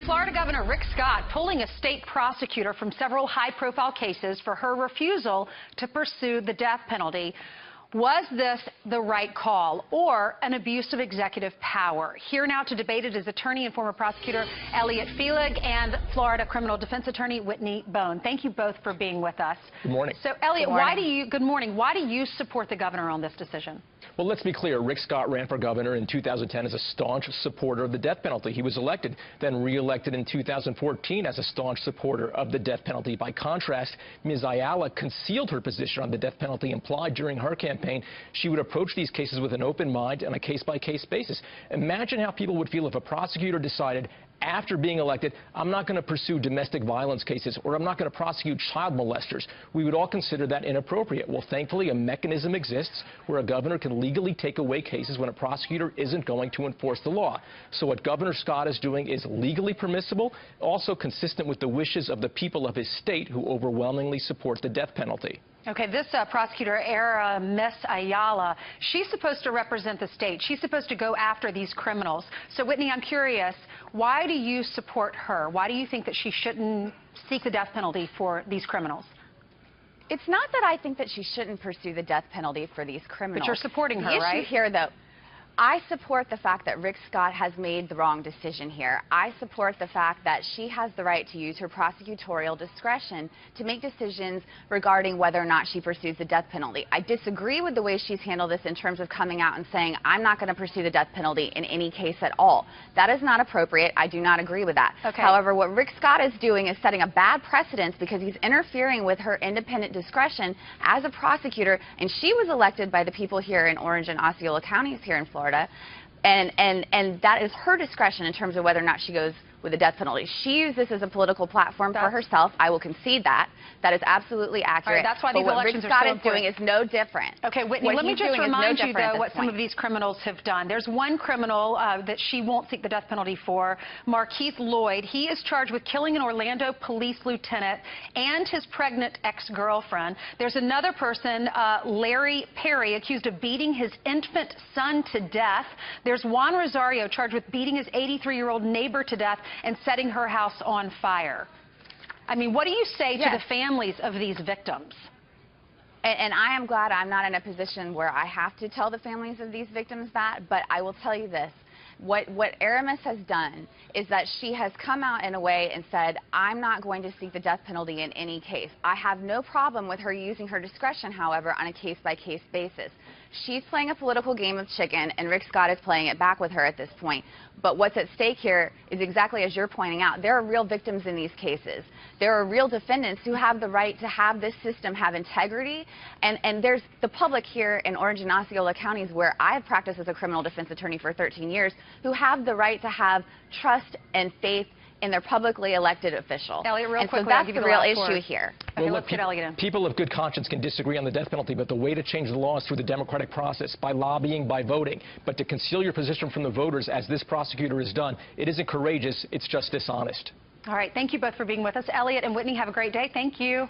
Florida Governor Rick Scott pulling a state prosecutor from several high-profile cases for her refusal to pursue the death penalty. Was this the right call or an abuse of executive power? Here now to debate it is attorney and former prosecutor Elliot Felig and Florida criminal defense attorney Whitney Bone. Thank you both for being with us. Good morning. So, Elliot, why do you support the governor on this decision? Well, let's be clear. Rick Scott ran for governor in 2010 as a staunch supporter of the death penalty. He was elected, then re-elected in 2014 as a staunch supporter of the death penalty. By contrast, Ms. Ayala concealed her position on the death penalty, implied during her campaign she would approach these cases with an open mind on a case-by-case basis. Imagine how people would feel if a prosecutor decided after being elected, I'm not going to pursue domestic violence cases or I'm not going to prosecute child molesters. We would all consider that inappropriate. Well, thankfully, a mechanism exists where a governor can legally take away cases when a prosecutor isn't going to enforce the law. So what Governor Scott is doing is legally permissible, also consistent with the wishes of the people of his state who overwhelmingly support the death penalty. Okay, this prosecutor, Miss Ayala, she's supposed to represent the state. She's supposed to go after these criminals. So, Whitney, I'm curious, why do you support her? Why do you think that she shouldn't seek the death penalty for these criminals? It's not that I think that she shouldn't pursue the death penalty for these criminals. But you're supporting her, right? The issue here, though, I support the fact that Rick Scott has made the wrong decision here. I support the fact that she has the right to use her prosecutorial discretion to make decisions regarding whether or not she pursues the death penalty. I disagree with the way she's handled this in terms of coming out and saying, I'm not going to pursue the death penalty in any case at all. That is not appropriate. I do not agree with that. Okay. However, what Rick Scott is doing is setting a bad precedent because he's interfering with her independent discretion as a prosecutor, and she was elected by the people here in Orange and Osceola counties here in Florida. And that is her discretion in terms of whether or not she goes with the death penalty. She used this as a political platform for herself. I will concede that. That is absolutely accurate. All right, that's why these elections are so important. What Rick Scott is doing is no different. Okay, Whitney, let me just remind you, though, what some of these criminals have done. There's one criminal that she won't seek the death penalty for, Markeith Lloyd. He is charged with killing an Orlando police lieutenant and his pregnant ex-girlfriend. There's another person, Larry Perry, accused of beating his infant son to death. There's Juan Rosario, charged with beating his 83-year-old neighbor to death and setting her house on fire. I mean, what do you say to the families of these victims? And I am glad I'm not in a position where I have to tell the families of these victims that, but I will tell you this. What Aramis has done is that she has come out in a way and said, I'm not going to seek the death penalty in any case. I have no problem with her using her discretion, however, on a case-by-case basis. She's playing a political game of chicken, and Rick Scott is playing it back with her at this point. But what's at stake here is exactly as you're pointing out. There are real victims in these cases. There are real defendants who have the right to have this system have integrity. And there's the public here in Orange and Osceola counties, where I've practiced as a criminal defense attorney for 13 years, who have the right to have trust and faith in their publicly elected official. Elliot, real quickly, so that's the real issue here. Okay, let's get Elliot in. People of good conscience can disagree on the death penalty, but the way to change the law is through the democratic process, by lobbying, by voting. But to conceal your position from the voters, as this prosecutor has done, it isn't courageous, it's just dishonest. All right, thank you both for being with us. Elliot and Whitney, have a great day. Thank you.